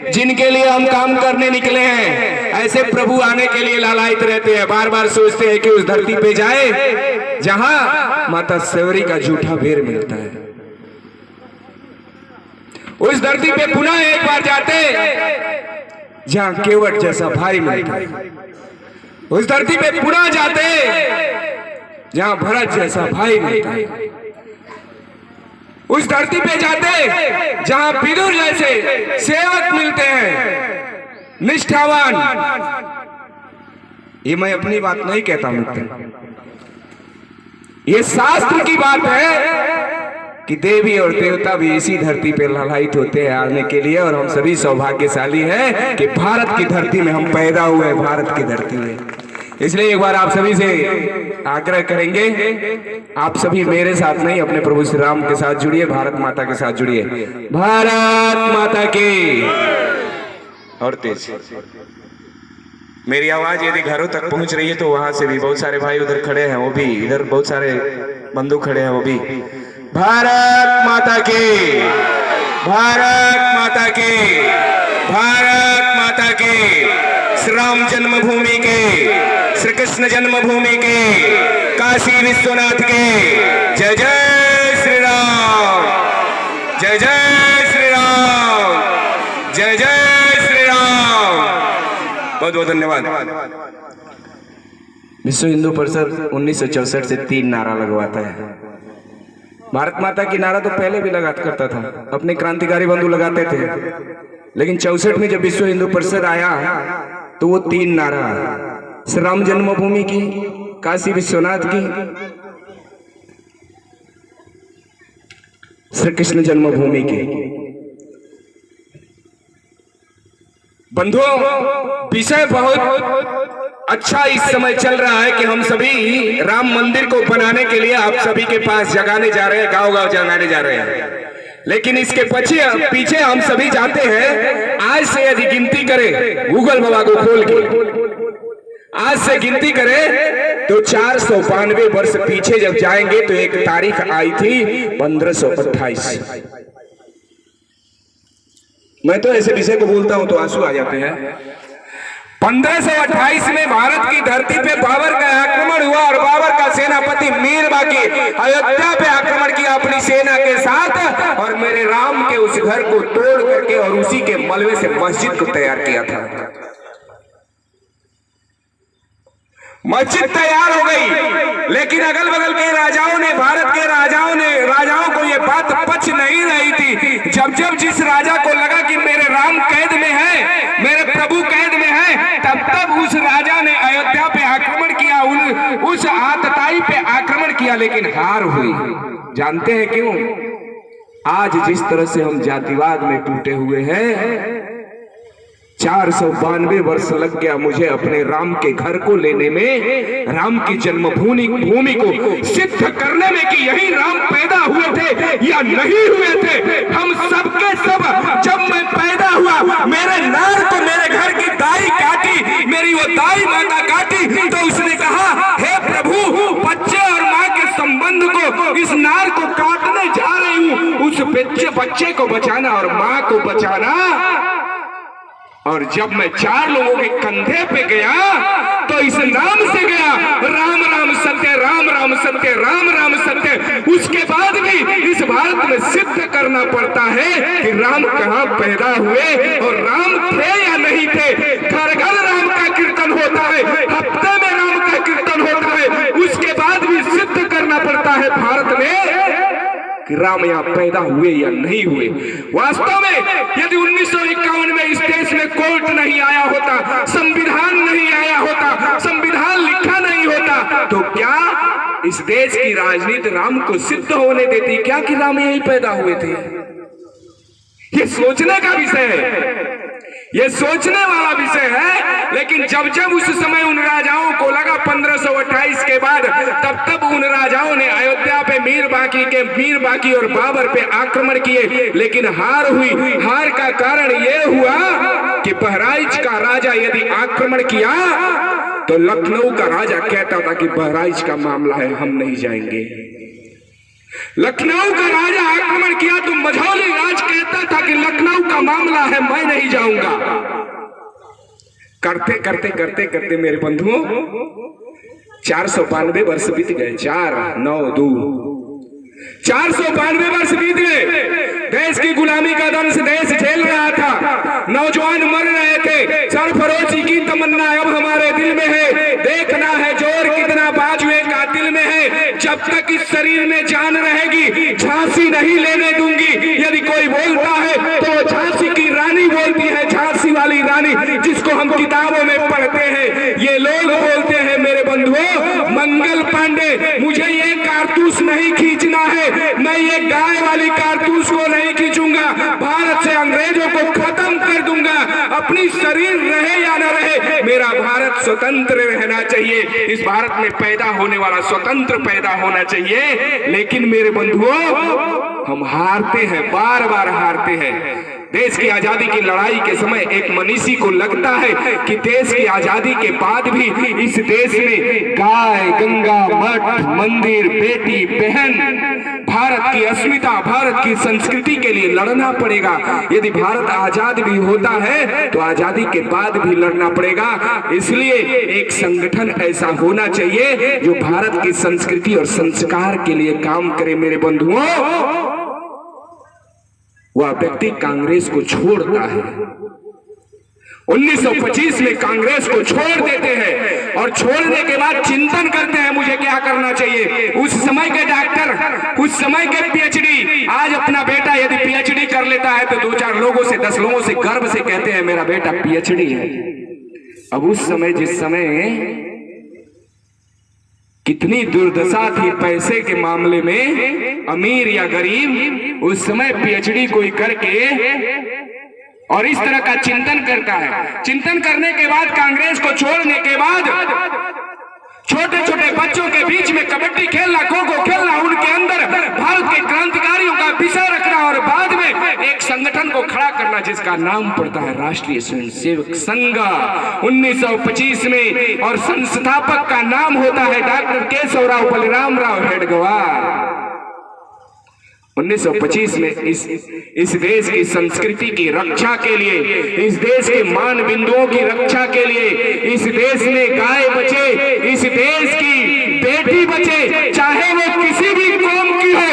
जिनके लिए हम काम करने निकले हैं, ऐसे प्रभु आने के लिए लालायित रहते हैं, बार बार सोचते हैं कि उस धरती पे जाए जहां माता सेवरी का जूठा बेर मिलता है। उस धरती पे पुनः एक बार जाते जहां केवट जैसा भाई मिलता है। उस धरती पे पुनः जाते जहां भरत जैसा भाई मिलता है। उस धरती पे जाते जहां विदुर जैसे सेवक मिलते हैं, निष्ठावान। ये मैं अपनी बात नहीं कहता मित्र, ये शास्त्र की बात है कि देवी और देवता भी इसी धरती पे लालायित होते हैं आने के लिए। और हम सभी सौभाग्यशाली हैं कि भारत की धरती में हम पैदा हुए, भारत की धरती में। इसलिए एक बार आप सभी से आग्रह करेंगे, आप सभी मेरे साथ नहीं, अपने प्रभु श्री राम के साथ जुड़िए, भारत माता के साथ जुड़िए। भारत माता की। और तेज मेरी आवाज यदि घरों तक पहुंच रही है तो वहां से भी बहुत सारे भाई उधर खड़े हैं, वो भी इधर बहुत सारे बंधु खड़े हैं, वो भी भारत माता की, भारत माता की, भारत माता की। श्री राम जन्मभूमि के, श्री कृष्ण जन्मभूमि के, काशी विश्वनाथ के जय जय श्री राम, जय जय श्री राम, जय जय श्री राम। बहुत बहुत धन्यवाद। विश्व हिंदू परिषद 1964 से 3 नारा लगवाता है। भारत माता की नारा तो पहले भी लगा करता था, अपने क्रांतिकारी बंधु लगाते थे, लेकिन 64 में जब विश्व हिंदू परिषद आया तो वो 3 नारा, श्री राम जन्मभूमि की, काशी विश्वनाथ की, श्री कृष्ण जन्मभूमि की। बंधुओं, विषय बहुत अच्छा इस समय चल रहा है कि हम सभी राम मंदिर को बनाने के लिए आप सभी के पास जगाने जा रहे हैं, गांव गांव जगाने जा रहे हैं। लेकिन इसके पीछे हम सभी जाते हैं। आज से यदि गिनती करें, गूगल बाबा को खोल के आज से गिनती करें तो 492 वर्ष पीछे जब जाएंगे तो एक तारीख आई थी 1528। मैं तो ऐसे विषय को बोलता हूं तो आंसू आ जाते हैं। 1528 में भारत की धरती पे बाबर का आक्रमण हुआ और बाबर का सेनापति मीर बाकी अयोध्या पे आक्रमण किया अपनी सेना के साथ, और मेरे राम के उस घर को तोड़ करके और उसी के मलबे से मस्जिद को तैयार किया था। मस्जिद तैयार हो गई, लेकिन अगल बगल के राजाओं ने, भारत के राजाओं को यह बात पच नहीं रही थी। जब जब जिस राजा को लगा कि मेरे राम कैद में है, मेरे प्रभु कैद में है, तब तब उस राजा ने अयोध्या पे आक्रमण किया, उस आतताई पे आक्रमण किया, लेकिन हार हुई। जानते हैं क्यों? आज जिस तरह से हम जातिवाद में टूटे हुए हैं, 492 वर्ष लग गया मुझे अपने राम के घर को लेने में, राम की जन्मभूमि को सिद्ध करने में कि यही राम पैदा हुए थे या नहीं हुए थे। हम सबके सब, जब मैं पैदा हुआ, मेरे नार को मेरे घर की दाई काटी, मेरी वो दाई माता काटी, तो उसने कहा, हे प्रभु, बच्चे और माँ के संबंध को, इस नार को काटने जा रही हूँ, उस बच्चे को बचाना और माँ को बचाना। और जब मैं 4 लोगों के कंधे पे गया तो इस नाम से गया, राम राम सत्य, राम राम सत्य, राम राम सत्य। उसके बाद भी इस भारत में सिद्ध करना पड़ता है कि राम कहाँ पैदा हुए और राम थे या नहीं थे। घर घर राम का कीर्तन होता है, हफ्ते में राम का कीर्तन होता है, उसके बाद भी सिद्ध करना पड़ता है भारत में कि राम यहाँ पैदा हुए या नहीं हुए। वास्तव में यदि 1951 में इस देश में कोर्ट नहीं आया होता, संविधान नहीं आया होता, संविधान लिखा नहीं होता, तो क्या इस देश की राजनीति राम को सिद्ध होने देती क्या कि राम यहीं पैदा हुए थे? ये सोचने का विषय है, ये सोचने वाला विषय है। लेकिन जब जब उस समय उन राजाओं को लगा 1528 के बाद, तब तब उन राजाओं ने अयोध्या पे मीर बाकी और बाबर पे आक्रमण किए, लेकिन हार हुई। हार का कारण यह हुआ कि बहराइच का राजा यदि आक्रमण किया तो लखनऊ का राजा कहता था कि बहराइच का मामला है, हम नहीं जाएंगे। लखनऊ का राजा आक्रमण किया तो मझौली राज कहता था कि लखनऊ का मामला है, मैं नहीं जाऊंगा। करते करते करते करते मेरे बंधुओं 492 वर्ष बीत गए। 492 वर्ष बीत गए। देश की गुलामी का दंश देश झेल रहा था, नौजवान मर रहे थे, सरफरोशी की तमन्ना अब हमारे दिल में है, देखना है जोर कितना बाजुए का दिल में है, जब तक इस शरीर में जान रहेगी झांसी नहीं लेने दूंगी। यदि कोई बोलता है तो झांसी की रानी बोलती है, झांसी वाली रानी जिसको हम किताबों में पढ़ते हैं। ये लोग बोलते हैं मेरे बंधुओं, मंगल पांडे मुझे ये कारतूस नहीं खींचना है, मैं ये गाय वाली कारतूस को नहीं खींचूंगा, भारत से अंग्रेजों को खत्म कर दूंगा, अपनी शरीर रहे या न रहे, मेरा भारत स्वतंत्र रहना चाहिए, इस भारत में पैदा होने वाला स्वतंत्र पैदा होना चाहिए। लेकिन मेरे बंधुओं हम हारते हैं, बार बार हारते हैं। देश की आजादी की लड़ाई के समय एक मनीषी को लगता है कि देश की आजादी के बाद भी इस देश में गाय, गंगा, मठ, मंदिर, बेटी, बहन, भारत की अस्मिता, भारत की संस्कृति के लिए लड़ना पड़ेगा। यदि भारत आजाद भी होता है तो आजादी के बाद भी लड़ना पड़ेगा। इसलिए एक संगठन ऐसा होना चाहिए जो भारत की संस्कृति और संस्कार के लिए काम करे। मेरे बंधुओं, वह व्यक्ति कांग्रेस को छोड़ता है। 1925 में कांग्रेस को छोड़ देते हैं और छोड़ने के बाद चिंतन करते हैं मुझे क्या करना चाहिए। उस समय के डॉक्टर, उस समय के पीएचडी, आज अपना बेटा यदि पीएचडी कर लेता है तो 2-4 लोगों से, 10 लोगों से गर्व से कहते हैं मेरा बेटा पीएचडी है। अब उस समय, जिस समय कितनी दुर्दशा थी पैसे के मामले में, अमीर या गरीब, उस समय पीएचडी कोई करके और इस तरह का चिंतन करता है। चिंतन करने के बाद कांग्रेस को छोड़ने के बाद छोटे छोटे बच्चों के बीच में कबड्डी खेलना, खो खो खेलना, उनके अंदर भारत के क्रांतिकारियों का विषय रखना और बाद में एक संगठन को खड़ा करना जिसका नाम पड़ता है राष्ट्रीय स्वयंसेवक संघ 1925 में, और संस्थापक का नाम होता है डॉक्टर केशवराव बलरामराव हेडगेवार। 1925 में इस देश की संस्कृति की रक्षा के लिए, इस देश के मान बिंदुओं की रक्षा के लिए, इस देश में गाय बचे, इस देश की बेटी बचे, चाहे वो किसी भी कौम की हो,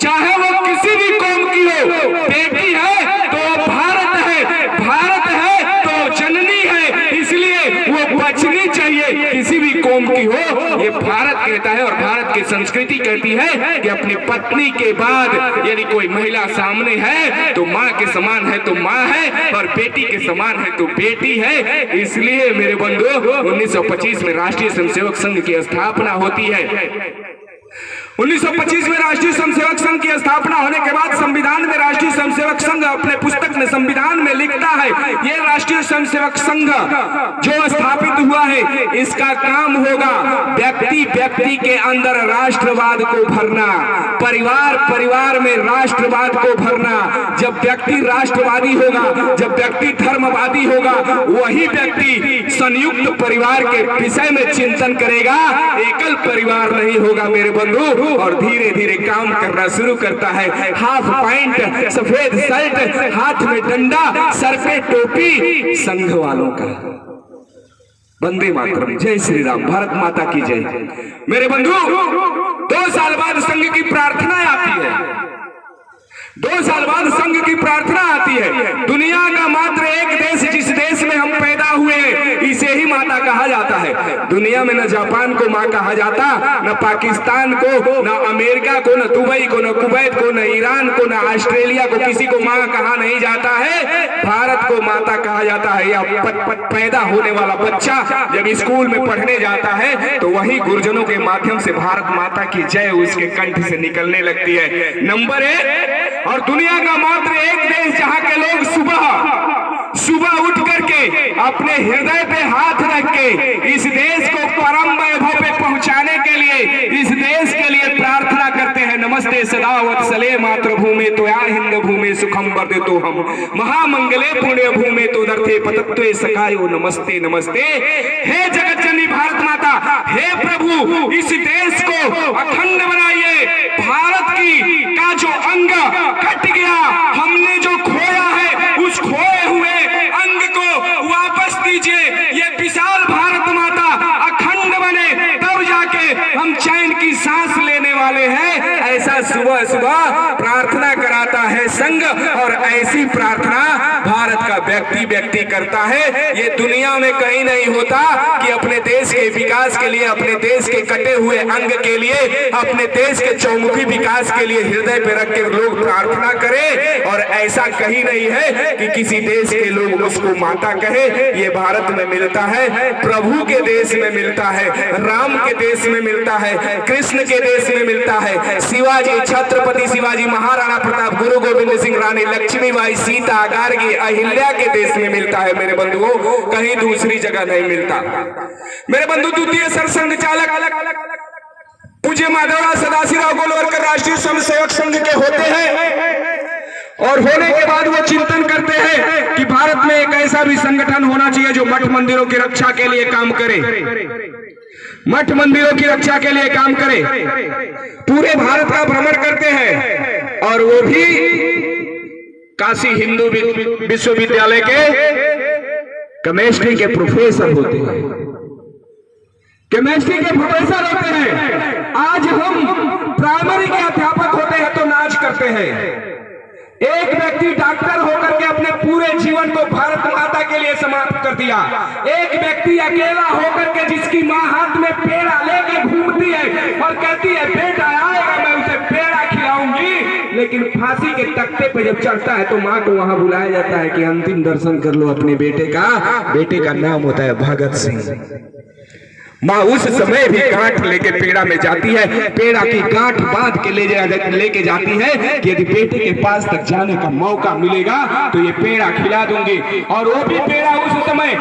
चाहे वो किसी भी कौम की हो, बेटी है तो भारत है, भारत है तो जननी है, इसलिए वो बचनी चाहिए, किसी भी कौम की हो। ये भारत कहता है और भारत की संस्कृति कहती है कि अपनी पत्नी के बाद यदि कोई महिला सामने है तो माँ के समान है तो माँ है, और बेटी के समान है तो बेटी है। इसलिए मेरे बंधु 1925 में राष्ट्रीय स्वयंसेवक संघ की स्थापना होती है। 1925 में राष्ट्रीय स्वयंसेवक संघ की स्थापना होने के बाद संविधान में राष्ट्रीय स्वयंसेवक संघ अपने पुस्तक में संविधान में लिखता है, ये राष्ट्रीय स्वयंसेवक संघ जो स्थापित हुआ है इसका काम होगा व्यक्ति व्यक्ति के अंदर राष्ट्रवाद को भरना, परिवार परिवार में राष्ट्रवाद को भरना। जब व्यक्ति राष्ट्रवादी होगा, जब व्यक्ति धर्मवादी होगा, वही व्यक्ति संयुक्त परिवार के विषय में चिंतन करेगा, एकल परिवार नहीं होगा मेरे बंधु। और धीरे धीरे काम करना शुरू करता है। हाफ पैंट, सफेद शर्ट, हाथ में डंडा, सर पे टोपी, संघ वालों का। वंदे मातरम, जय श्री राम, भारत माता की जय। मेरे बंधु 2 साल बाद संघ की प्रार्थना आती है, 2 साल बाद संघ की प्रार्थना आती है। दुनिया का मात्र एक देश, जिस देश में हम पैदा हुए हैं, इसे ही माता कहा जाता है। दुनिया में न जापान को माँ कहा जाता, न पाकिस्तान को, न अमेरिका को, न दुबई को, न कुवैत को, न ईरान को, न ऑस्ट्रेलिया को, किसी को माँ कहा नहीं जाता है। भारत को माता कहा जाता है। या पैदा होने वाला बच्चा जब स्कूल में पढ़ने जाता है तो वही गुरुजनों के माध्यम से भारत माता की जय उसके कंठ से निकलने लगती है। नंबर 1, और दुनिया का मात्र एक देश जहां के लोग सुबह उठ करके अपने हृदय पे हाथ रख के इस देश को परम वैभव पे पहुंचाने के लिए, इस देश के लिए प्रार्थना करते हैं। नमस्ते सदा वत्सले मातृभूमि त्वया हिंद भूमि सुख सुखम वर्धितो हम महामंगले पुण्य भूमे तो दर्थे पतत्वे सखायो नमस्ते नमस्ते। हे जगत जननी भारत माता, हे प्रभु इस देश को अखंड बनाइए। भारत की का जो अंग कट गया, हमने जो खोया है उस खोए हुए अंग को वापस दीजिए। ये विशाल भारत माता अखंड बने, तब जाके हम चैन की सांस लेने वाले हैं। ऐसा सुबह सुबह प्रार्थना कराता है संघ, और ऐसी प्रार्थना भारत का व्यक्ति व्यक्ति करता है। ये दुनिया में कहीं नहीं होता कि अपने देश के विकास के लिए, अपने देश के कटे हुए अंग के लिए, अपने देश के चौमुखी विकास के लिए हृदय पे रख के लोग प्रार्थना करें। और ऐसा कहीं नहीं है कि किसी देश के लोग उसको माता कहे। ये भारत में मिलता है, प्रभु के देश में मिलता है, राम के देश में मिलता है, कृष्ण के देश में मिलता है, शिवाजी, छत्रपति शिवाजी महाराणा प्रताप, गुरु गोविंद सिंह, रानी लक्ष्मीबाई, सीता, गार्गी, अहिल्या के देश में मिलता है मेरे बंधुओं, कहीं दूसरी जगह नहीं मिलता। मेरे बंधु, द्वितीय सरसंघ चालक पूज्य माधवराव सदाशिवराव गोलवलकर राष्ट्रीय स्वयंसेवक संघ के होते हैं, और होने के बाद वो चिंतन करते हैं कि भारत में एक ऐसा भी संगठन होना चाहिए जो मठ मंदिरों की रक्षा के लिए काम करे, मठ मंदिरों की रक्षा के लिए काम करे। पूरे भारत का भ्रमण करते हैं, और वो भी काशी हिंदू विश्वविद्यालय के केमिस्ट्री के प्रोफेसर होते हैं, केमिस्ट्री के प्रोफेसर होते हैं। आज हम प्राइमरी के अध्यापक होते हैं तो नाच करते हैं। एक व्यक्ति डॉक्टर होकर के अपने पूरे जीवन को भारत माता के लिए समाप्त कर दिया। एक व्यक्ति अकेला होकर के जिसकी माँ हाथ में पेड़ा लेके घूमती है और कहती है बेटा आएगा मैं उसे पेड़ा खिलाऊंगी, लेकिन फांसी के तख्ते पे जब चढ़ता है तो माँ को वहां बुलाया जाता है कि अंतिम दर्शन कर लो अपने बेटे का। बेटे का नाम होता है भगत सिंह। माँ उस समय भी गांठ लेके पेड़ा में जाती है, पेड़ा की गांठ बांध के लेके जाती है कि यदि बेटे के पास तक जाने का मौका मिलेगा तो ये पेड़ा खिला दूंगी। और वो भी पेड़ा उस समय